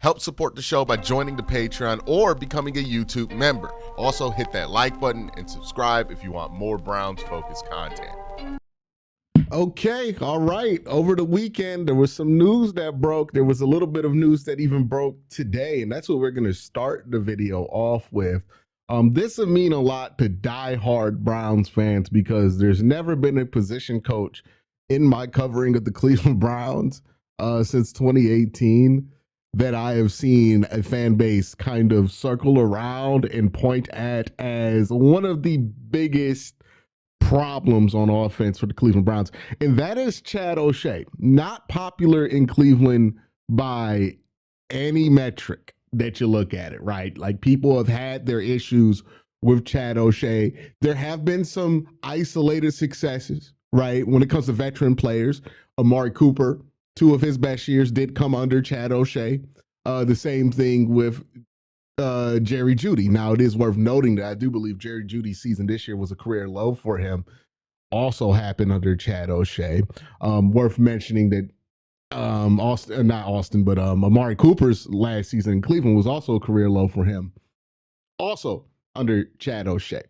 Help support the show by joining the Patreon or becoming a YouTube member. Also, hit that like button and subscribe if you want more Browns-focused content. Okay, all right. Over the weekend, there was some news that broke. There was a little bit of news that even broke today, and that's what we're going to start the video off with. This will mean a lot to diehard Browns fans because there's never been a position coach in my covering of the Cleveland Browns since 2018 that I have seen a fan base kind of circle around and point at as one of the biggest problems on offense for the Cleveland Browns, and that is Chad O'Shea. Not popular in Cleveland by any metric that you look at it, right? Like, people have had their issues with Chad O'Shea. There have been some isolated successes, right? When it comes to veteran players, Amari Cooper, 2 of his best years did come under Chad O'Shea. The same thing with Jerry Jeudy. Now, it is worth noting that I do believe Jerry Jeudy's season this year was a career low for him. Also happened under Chad O'Shea. Worth mentioning that Amari Cooper's last season in Cleveland was also a career low for him. Also under Chad O'Shea.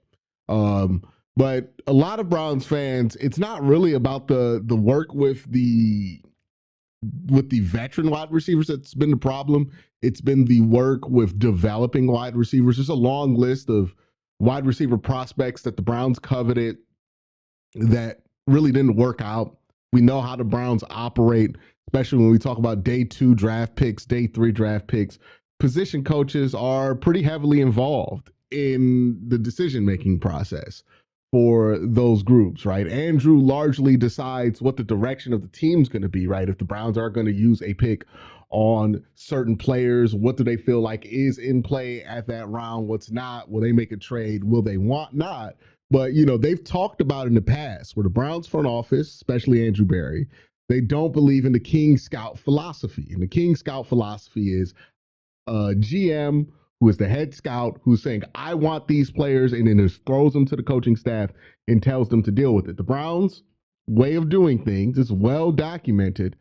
But a lot of Browns fans, it's not really about the work with the veteran wide receivers that's been the problem. It's been the work with developing wide receivers. There's a long list of wide receiver prospects that the Browns coveted that really didn't work out. We know how the Browns operate, especially when we talk about day 2 draft picks, day 3 draft picks. Position coaches are pretty heavily involved in the decision-making process for those groups, right? Andrew largely decides what the direction of the team's going to be, right? If the Browns are going to use a pick on certain players, what do they feel like is in play at that round? What's not? Will they make a trade? Will they want not? But, they've talked about in the past where the Browns front office, especially Andrew Berry, they don't believe in the King Scout philosophy. And the King Scout philosophy is a GM who is the head scout who's saying, I want these players, and then just throws them to the coaching staff and tells them to deal with it. The Browns' way of doing things is well documented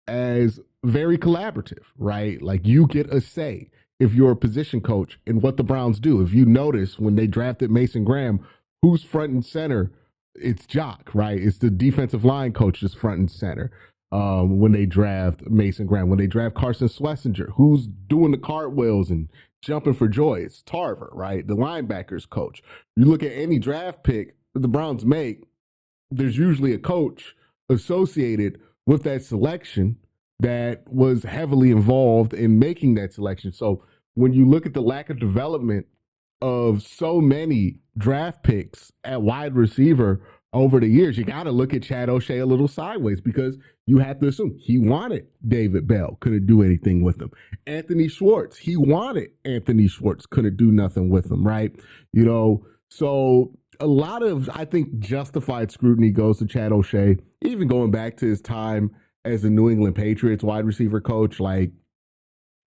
as very collaborative, right? Like, you get a say if you're a position coach in what the Browns do. If you notice when they drafted Mason Graham, who's front and center? It's Jock, right? It's the defensive line coach that's front and center. When they draft Mason Graham, when they draft Carson Schlesinger, who's doing the cartwheels and jumping for joy? It's Tarver, right? The linebackers coach. You look at any draft pick that the Browns make, there's usually a coach associated with that selection that was heavily involved in making that selection. So when you look at the lack of development of so many draft picks at wide receiver over the years, you got to look at Chad O'Shea a little sideways, because you have to assume he wanted David Bell, couldn't do anything with him. Anthony Schwartz, he wanted Anthony Schwartz, couldn't do nothing with him, right? So a lot of, I think, justified scrutiny goes to Chad O'Shea, even going back to his time as a New England Patriots wide receiver coach. Like,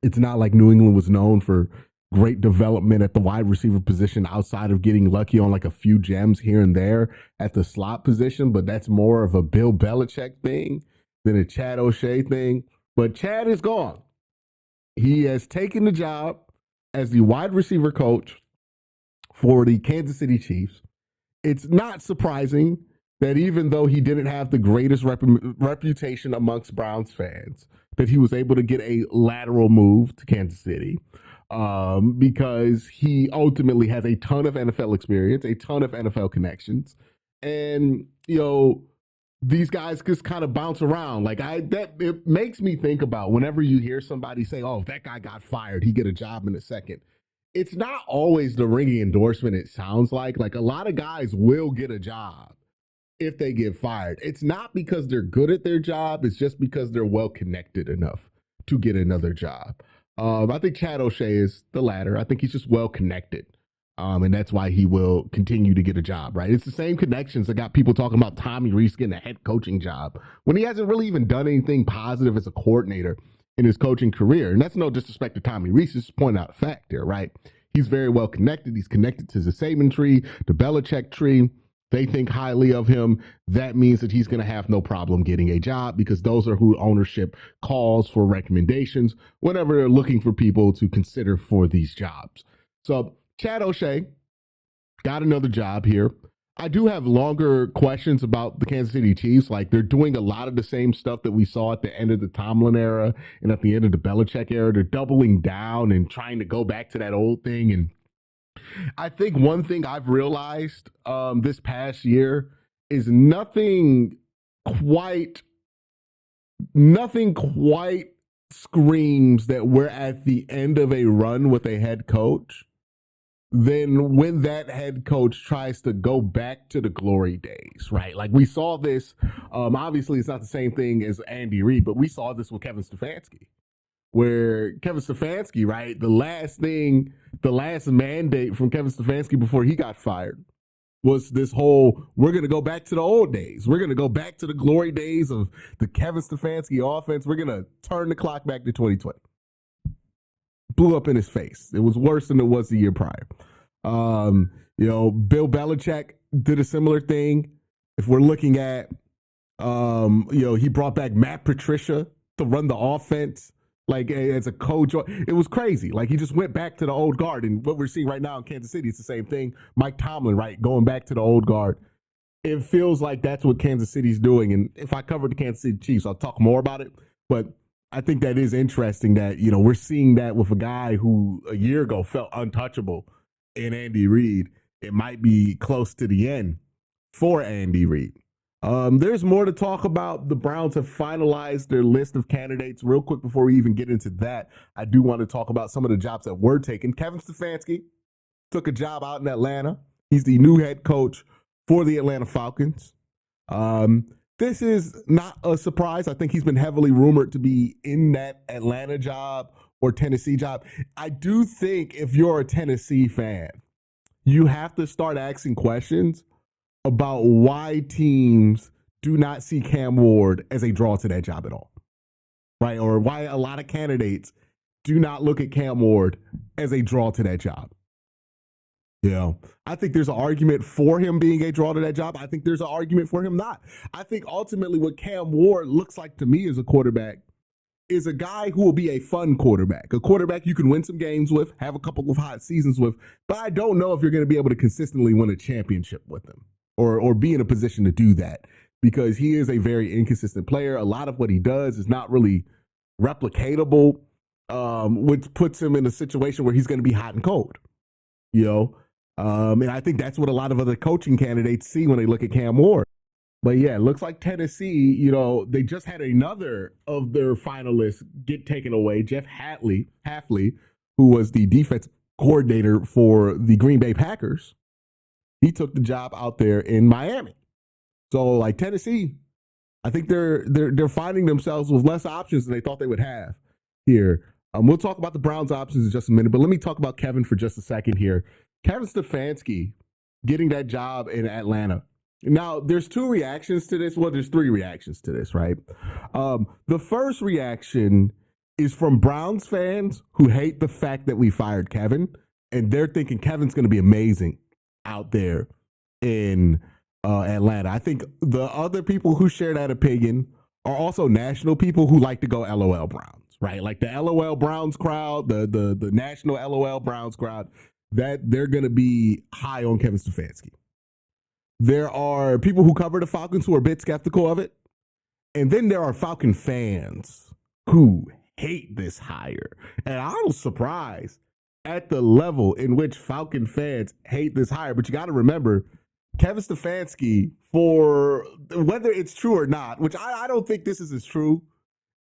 it's not like New England was known for great development at the wide receiver position outside of getting lucky on like a few gems here and there at the slot position, but that's more of a Bill Belichick thing than a Chad O'Shea thing. But Chad is gone. He has taken the job as the wide receiver coach for the Kansas City Chiefs. It's not surprising that even though he didn't have the greatest reputation amongst Browns fans, that he was able to get a lateral move to Kansas City, because he ultimately has a ton of NFL experience, a ton of NFL connections. And, these guys just kind of bounce around. Like, it makes me think about whenever you hear somebody say, oh, if that guy got fired, he'd get a job in a second. It's not always the ringing endorsement it sounds like. Like, a lot of guys will get a job if they get fired. It's not because they're good at their job. It's just because they're well connected enough to get another job. I think Chad O'Shea is the latter. I think he's just well connected. And that's why he will continue to get a job, right? It's the same connections that got people talking about Tommy Rees getting a head coaching job when he hasn't really even done anything positive as a coordinator in his coaching career. And that's no disrespect to Tommy Rees, just pointing out a fact there, right? He's very well connected. He's connected to the Saban tree, the Belichick tree. they think highly of him, that means that he's going to have no problem getting a job because those are who ownership calls for recommendations whenever they're looking for people to consider for these jobs. So Chad O'Shea got another job here. I do have longer questions about the Kansas City Chiefs. Like, they're doing a lot of the same stuff that we saw at the end of the Tomlin era and at the end of the Belichick era. They're doubling down and trying to go back to that old thing. And I think one thing I've realized this past year is quite, nothing quite screams that we're at the end of a run with a head coach than when that head coach tries to go back to the glory days, right? Like, we saw this, obviously it's not the same thing as Andy Reid, but we saw this with Kevin Stefanski, where Kevin Stefanski, right, the last mandate from Kevin Stefanski before he got fired was this whole, we're going to go back to the old days. We're going to go back to the glory days of the Kevin Stefanski offense. We're going to turn the clock back to 2020. Blew up in his face. It was worse than it was the year prior. Bill Belichick did a similar thing. If we're looking at, he brought back Matt Patricia to run the offense, like, as a coach. It was crazy. Like, he just went back to the old guard. And what we're seeing right now in Kansas City, it's the same thing. Mike Tomlin, right, going back to the old guard. It feels like that's what Kansas City's doing. And if I covered the Kansas City Chiefs, I'll talk more about it. But I think that is interesting that, we're seeing that with a guy who a year ago felt untouchable in Andy Reid. It might be close to the end for Andy Reid. There's more to talk about. The Browns have finalized their list of candidates. Real quick before we even get into that, I do want to talk about some of the jobs that were taken. Kevin Stefanski took a job out in Atlanta. He's the new head coach for the Atlanta Falcons. This is not a surprise. I think he's been heavily rumored to be in that Atlanta job or Tennessee job. I do think if you're a Tennessee fan, you have to start asking questions about why teams do not see Cam Ward as a draw to that job at all, right? Or why a lot of candidates do not look at Cam Ward as a draw to that job. I think there's an argument for him being a draw to that job. I think there's an argument for him not. I think ultimately what Cam Ward looks like to me as a quarterback is a guy who will be a fun quarterback, a quarterback you can win some games with, have a couple of hot seasons with, but I don't know if you're going to be able to consistently win a championship with him or be in a position to do that because he is a very inconsistent player. A lot of what he does is not really replicatable, which puts him in a situation where he's going to be hot and cold, and I think that's what a lot of other coaching candidates see when they look at Cam Ward. But yeah, it looks like Tennessee, they just had another of their finalists get taken away. Jeff Hafley, who was the defense coordinator for the Green Bay Packers, he took the job out there in Miami. So, like, Tennessee, I think they're finding themselves with less options than they thought they would have here. We'll talk about the Browns' options in just a minute, but let me talk about Kevin for just a second here. Kevin Stefanski getting that job in Atlanta. Now, there's two reactions to this. Well, there's three reactions to this, right? The first reaction is from Browns fans who hate the fact that we fired Kevin, and they're thinking Kevin's going to be amazing out there in Atlanta. I think the other people who share that opinion are also national people who like to go LOL Browns, right? Like the LOL Browns crowd, the national LOL Browns crowd, that they're going to be high on Kevin Stefanski. There are people who cover the Falcons who are a bit skeptical of it. And then there are Falcon fans who hate this hire. And I was surprised at the level in which Falcon fans hate this hire. But you got to remember, Kevin Stefanski, for whether it's true or not, which I don't think this is as true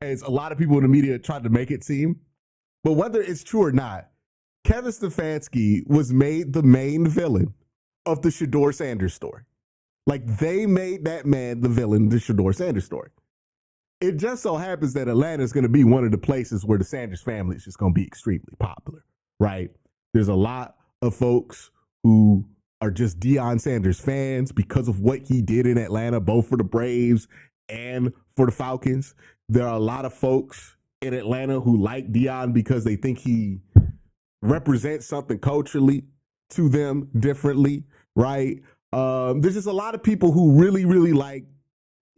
as a lot of people in the media tried to make it seem, but whether it's true or not, Kevin Stefanski was made the main villain of the Shedeur Sanders story. Like, they made that man the villain of the Shedeur Sanders story. It just so happens that Atlanta is going to be one of the places where the Sanders family is just going to be extremely popular, right? There's a lot of folks who are just Deion Sanders fans because of what he did in Atlanta, both for the Braves and for the Falcons. There are a lot of folks in Atlanta who like Deion because they think he represents something culturally to them differently, right? There's just a lot of people who really, really like,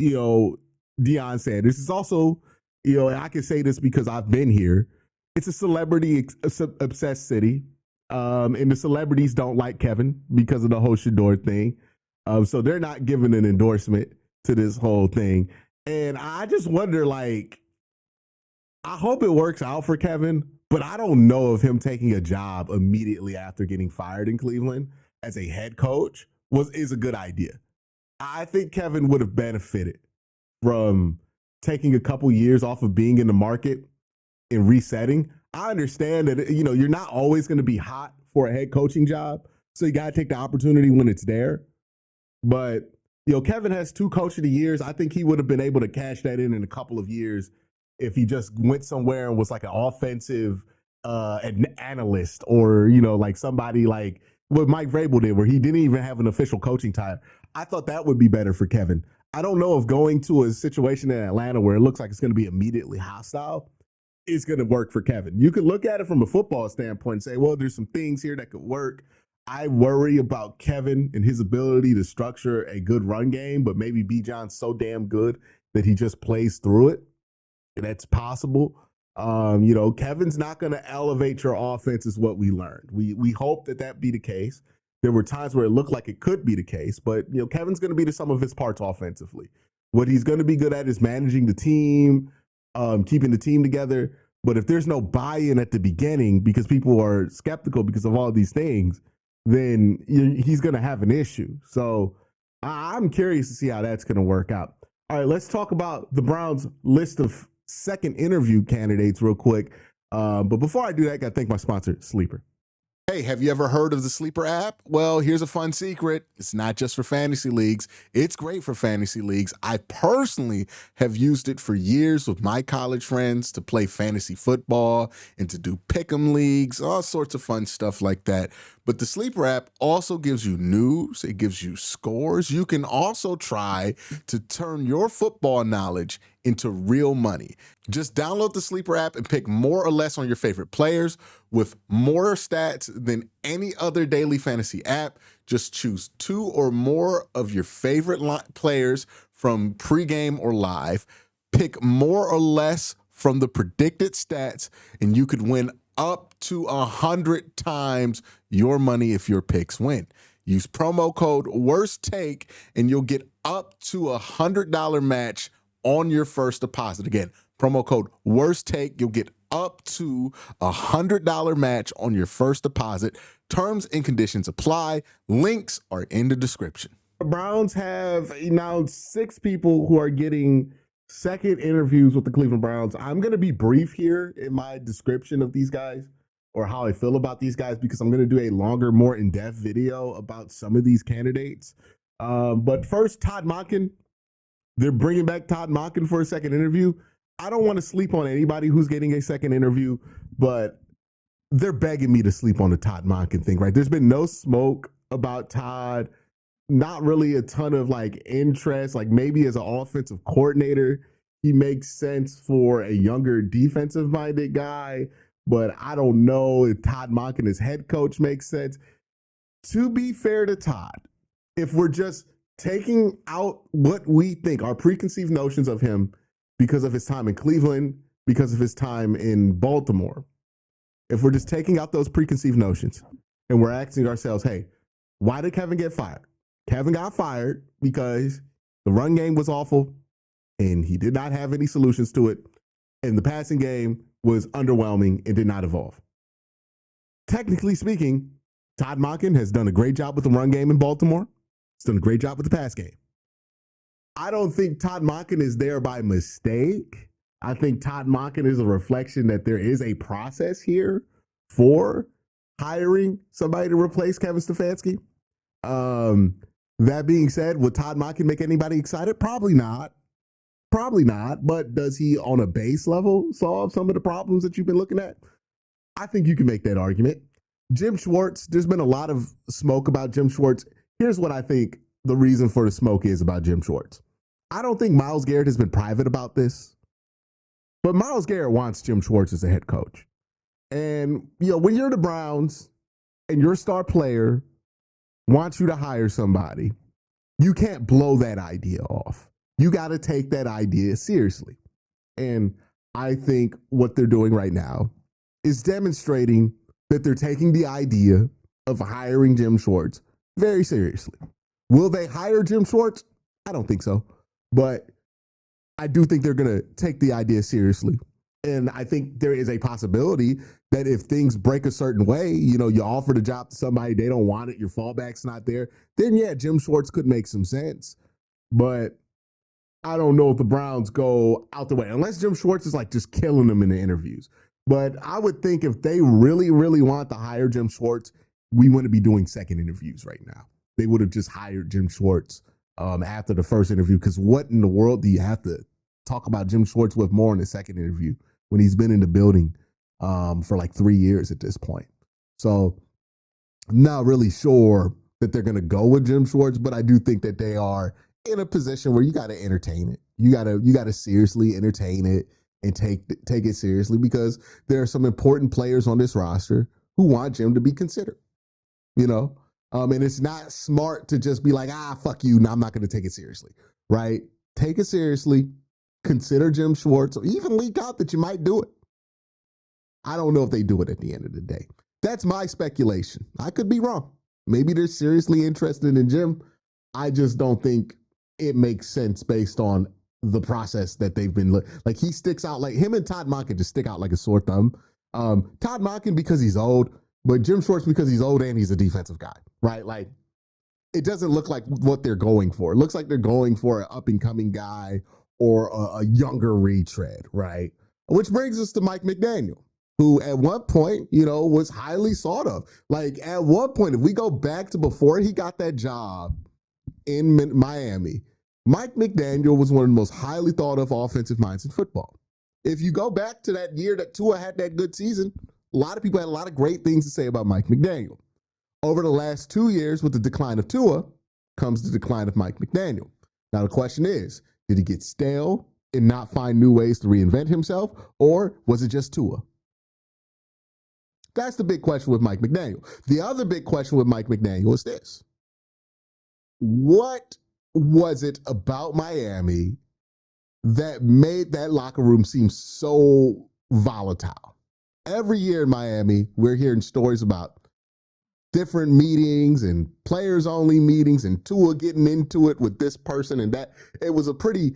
Deion Sanders. It's also, and I can say this because I've been here. It's a celebrity obsessed city. And the celebrities don't like Kevin because of the whole Shador thing. So they're not giving an endorsement to this whole thing. And I just wonder, like, I hope it works out for Kevin, but I don't know if him taking a job immediately after getting fired in Cleveland as a head coach is a good idea. I think Kevin would have benefited from taking a couple years off of being in the market and resetting. I understand that you're not always going to be hot for a head coaching job, so you got to take the opportunity when it's there. But Kevin has 2 Coach of the Years. I think he would have been able to cash that in a couple of years if he just went somewhere and was like an offensive an analyst, or like somebody like what Mike Vrabel did, where he didn't even have an official coaching title. I thought that would be better for Kevin. I don't know if going to a situation in Atlanta where it looks like it's going to be immediately hostile is going to work for Kevin. You could look at it from a football standpoint and say, well, there's some things here that could work. I worry about Kevin and his ability to structure a good run game, but maybe Bijan's so damn good that he just plays through it. And that's possible. Kevin's not going to elevate your offense, is what we learned. We hope that be the case. There were times where it looked like it could be the case, but Kevin's going to be the sum of his parts offensively. What he's going to be good at is managing the team, keeping the team together. But if there's no buy-in at the beginning because people are skeptical because of all these things, then he's going to have an issue. So I'm curious to see how that's going to work out. All right, let's talk about the Browns' list of second interview candidates real quick. But before I do that, I got to thank my sponsor, Sleeper. Hey, have you ever heard of the Sleeper app? Well, here's a fun secret. It's not just for fantasy leagues. It's great for fantasy leagues. I personally have used it for years with my college friends to play fantasy football and to do pick'em leagues, all sorts of fun stuff like that. But the Sleeper app also gives you news. It gives you scores. You can also try to turn your football knowledge into real money. Just download the Sleeper app and pick more or less on your favorite players with more stats than any other daily fantasy app. Just choose 2 or more of your favorite players from pregame or live. Pick more or less from the predicted stats, and you could win up to 100 times your money if your picks win. Use promo code WORSTTAKE and you'll get up to $100 match on your first deposit. Again, promo code WORSTTAKE. You'll get up to $100 match on your first deposit. Terms and conditions apply. Links are in the description. The Browns have now 6 people who are getting second interviews with the Cleveland Browns. I'm going to be brief here in my description of these guys or how I feel about these guys because I'm going to do a longer, more in-depth video about some of these candidates. But first, Todd Monken. They're bringing back Todd Monken for a second interview. I don't want to sleep on anybody who's getting a second interview, but they're begging me to sleep on the Todd Monken thing, right? There's been no smoke about Todd, not really a ton of like interest. Like maybe as an offensive coordinator, he makes sense for a younger defensive-minded guy, but I don't know if Todd Monken as head coach makes sense. To be fair to Todd, if we're just taking out what we think, our preconceived notions of him because of his time in Cleveland, because of his time in Baltimore, if we're just taking out those preconceived notions and we're asking ourselves, hey, why did Kevin get fired? Kevin got fired because the run game was awful and he did not have any solutions to it, and the passing game was underwhelming and did not evolve. Technically speaking, Todd Monken has done a great job with the run game in Baltimore. He's done a great job with the pass game. I don't think Todd Monken is there by mistake. I think Todd Monken is a reflection that there is a process here for hiring somebody to replace Kevin Stefanski. That being said, would Todd Monken make anybody excited? Probably not. Probably not. But does he, on a base level, solve some of the problems that you've been looking at? I think you can make that argument. Jim Schwartz, there's been a lot of smoke about Jim Schwartz. Here's what I think the reason for the smoke is about Jim Schwartz. I don't think Myles Garrett has been private about this, but Myles Garrett wants Jim Schwartz as a head coach. And, when you're the Browns and your star player wants you to hire somebody, you can't blow that idea off. You got to take that idea seriously. And I think what they're doing right now is demonstrating that they're taking the idea of hiring Jim Schwartz very seriously. Will they hire Jim Schwartz? I don't think so. But I do think they're going to take the idea seriously. And I think there is a possibility that if things break a certain way, you offer the job to somebody, they don't want it, your fallback's not there, then yeah, Jim Schwartz could make some sense. But I don't know if the Browns go out the way, unless Jim Schwartz is like just killing them in the interviews. But I would think if they really, really want to hire Jim Schwartz, we wouldn't be doing second interviews right now. They would have just hired Jim Schwartz after the first interview, because what in the world do you have to talk about Jim Schwartz with more in the second interview when he's been in the building for like 3 years at this point? So I'm not really sure that they're going to go with Jim Schwartz, but I do think that they are in a position where you got to entertain it. You got to seriously entertain it and take it seriously, because there are some important players on this roster who want Jim to be considered. And it's not smart to just be like, fuck you, no, I'm not going to take it seriously, right? Take it seriously, consider Jim Schwartz, or even leak out that you might do it. I don't know if they do it at the end of the day. That's my speculation. I could be wrong. Maybe they're seriously interested in Jim. I just don't think it makes sense based on the process that they've been like. He sticks out, like him and Todd Monken just stick out like a sore thumb. Todd Monken because he's old, but Jim Schwartz because he's old and he's a defensive guy, right? Like, it doesn't look like what they're going for. It looks like they're going for an up and coming guy or a younger retread, right? Which brings us to Mike McDaniel, who at one point, was highly sought of. Like, at one point, if we go back to before he got that job in Miami, Mike McDaniel was one of the most highly thought of offensive minds in football. If you go back to that year that Tua had that good season, a lot of people had a lot of great things to say about Mike McDaniel. Over the last 2 years, with the decline of Tua, comes the decline of Mike McDaniel. Now, the question is, did he get stale and not find new ways to reinvent himself, or was it just Tua? That's the big question with Mike McDaniel. The other big question with Mike McDaniel is this. What was it about Miami that made that locker room seem so volatile? Every year in Miami, we're hearing stories about different meetings and players only meetings and Tua getting into it with this person and that. It was a pretty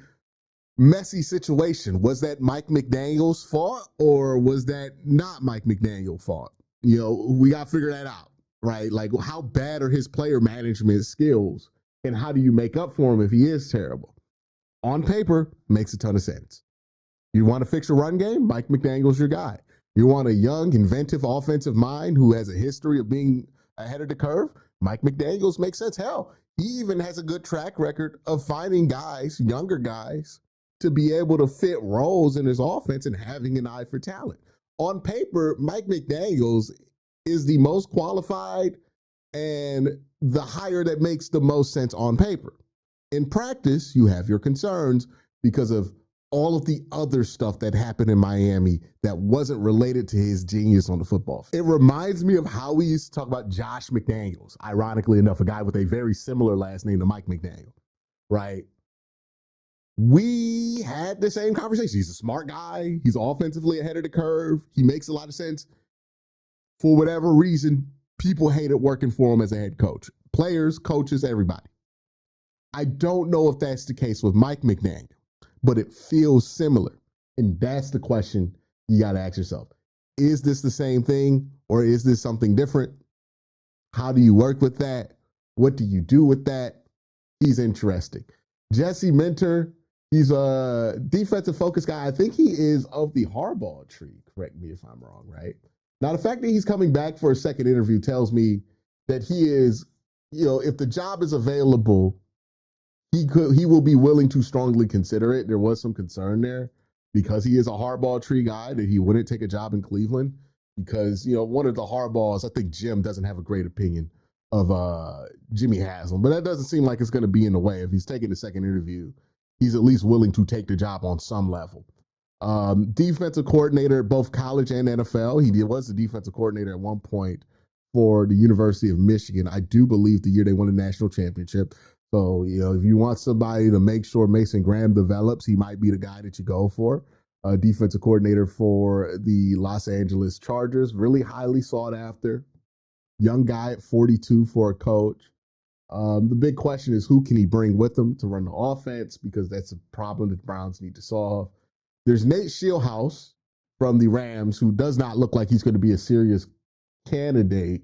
messy situation. Was that Mike McDaniel's fault, or was that not Mike McDaniel's fault? We got to figure that out, right? Like, how bad are his player management skills, and how do you make up for him if he is terrible? On paper, makes a ton of sense. You want to fix a run game? Mike McDaniel's your guy. You want a young, inventive offensive mind who has a history of being ahead of the curve? Mike McDaniel's makes sense. Hell, he even has a good track record of finding guys, younger guys, to be able to fit roles in his offense and having an eye for talent. On paper, Mike McDaniel's is the most qualified and the hire that makes the most sense on paper. In practice, you have your concerns because of all of the other stuff that happened in Miami that wasn't related to his genius on the football field. It reminds me of how we used to talk about Josh McDaniels, ironically enough, a guy with a very similar last name to Mike McDaniel, right? We had the same conversation. He's a smart guy. He's offensively ahead of the curve. He makes a lot of sense. For whatever reason, people hated working for him as a head coach. Players, coaches, everybody. I don't know if that's the case with Mike McDaniel, but it feels similar. And that's the question you got to ask yourself. Is this the same thing, or is this something different? How do you work with that? What do you do with that? He's interesting. Jesse Minter, he's a defensive focused guy. I think he is of the Harbaugh tree. Correct me if I'm wrong, right? Now, the fact that he's coming back for a second interview tells me that he is, if the job is available, he will be willing to strongly consider it. There was some concern there because he is a Harbaugh tree guy that he wouldn't take a job in Cleveland because, one of the Harbaughs, I think Jim doesn't have a great opinion of Jimmy Haslam, but that doesn't seem like it's going to be in the way. If he's taking the second interview, he's at least willing to take the job on some level. Defensive coordinator, both college and NFL. He was the defensive coordinator at one point for the University of Michigan. I do believe the year they won the national championship. So, if you want somebody to make sure Mason Graham develops, he might be the guy that you go for. Defensive coordinator for the Los Angeles Chargers, really highly sought after. Young guy at 42 for a coach. The big question is who can he bring with him to run the offense, because that's a problem that the Browns need to solve. There's Nate Shieldhouse from the Rams, who does not look like he's going to be a serious candidate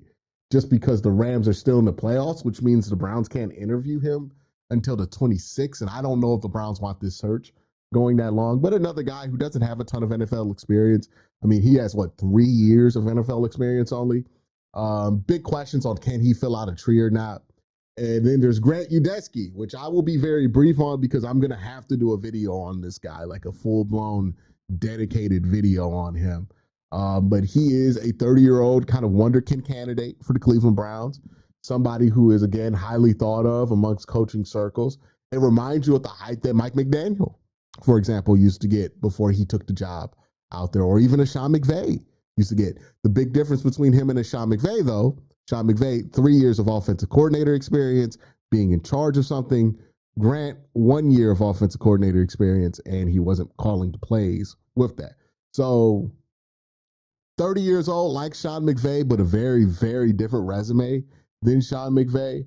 just because the Rams are still in the playoffs, which means the Browns can't interview him until the 26th. And I don't know if the Browns want this search going that long. But another guy who doesn't have a ton of NFL experience. I mean, he has, 3 years of NFL experience only. Big questions on can he fill out a tree or not. And then there's Grant Udesky, which I will be very brief on because I'm going to have to do a video on this guy, like a full-blown dedicated video on him. But he is a 30-year-old kind of wonderkin candidate for the Cleveland Browns, somebody who is, again, highly thought of amongst coaching circles. It reminds you of the hype that Mike McDaniel, for example, used to get before he took the job out there, or even a Sean McVay used to get. The big difference between him and a Sean McVay, though, Sean McVay, 3 years of offensive coordinator experience, being in charge of something. Grant, 1 year of offensive coordinator experience, and he wasn't calling the plays with that. So 30 years old, like Sean McVay, but a very, very different resume than Sean McVay.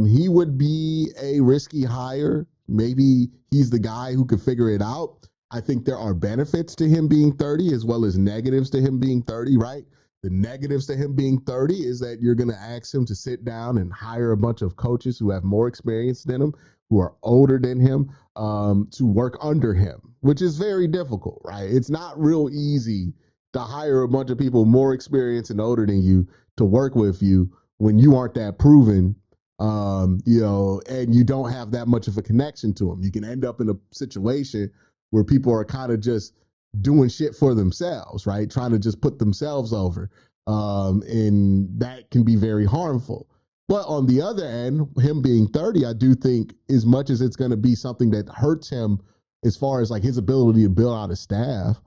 He would be a risky hire. Maybe he's the guy who could figure it out. I think there are benefits to him being 30 as well as negatives to him being 30, right? The negatives to him being 30 is that you're going to ask him to sit down and hire a bunch of coaches who have more experience than him, who are older than him, to work under him, which is very difficult, right? It's not real easy to hire a bunch of people more experienced and older than you to work with you when you aren't that proven, and you don't have that much of a connection to them. You can end up in a situation where people are kind of just doing shit for themselves, right? Trying to just put themselves over. And that can be very harmful. But on the other end, him being 30, I do think as much as it's going to be something that hurts him as far as like his ability to build out a staff,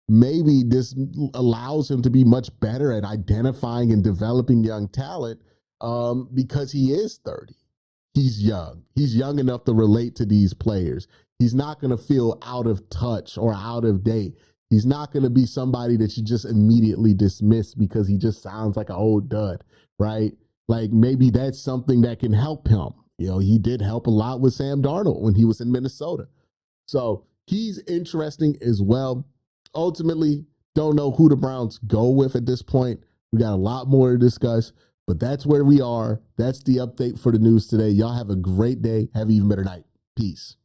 maybe this allows him to be much better at identifying and developing young talent, because he is 30. He's young. He's young enough to relate to these players. He's not going to feel out of touch or out of date. He's not going to be somebody that you just immediately dismiss because he just sounds like an old dud, right? Like maybe that's something that can help him. He did help a lot with Sam Darnold when he was in Minnesota. So he's interesting as well. Ultimately, don't know who the Browns go with at this point. We got a lot more to discuss, but that's where we are. That's the update for the news today. Y'all have a great day. Have an even better night. Peace.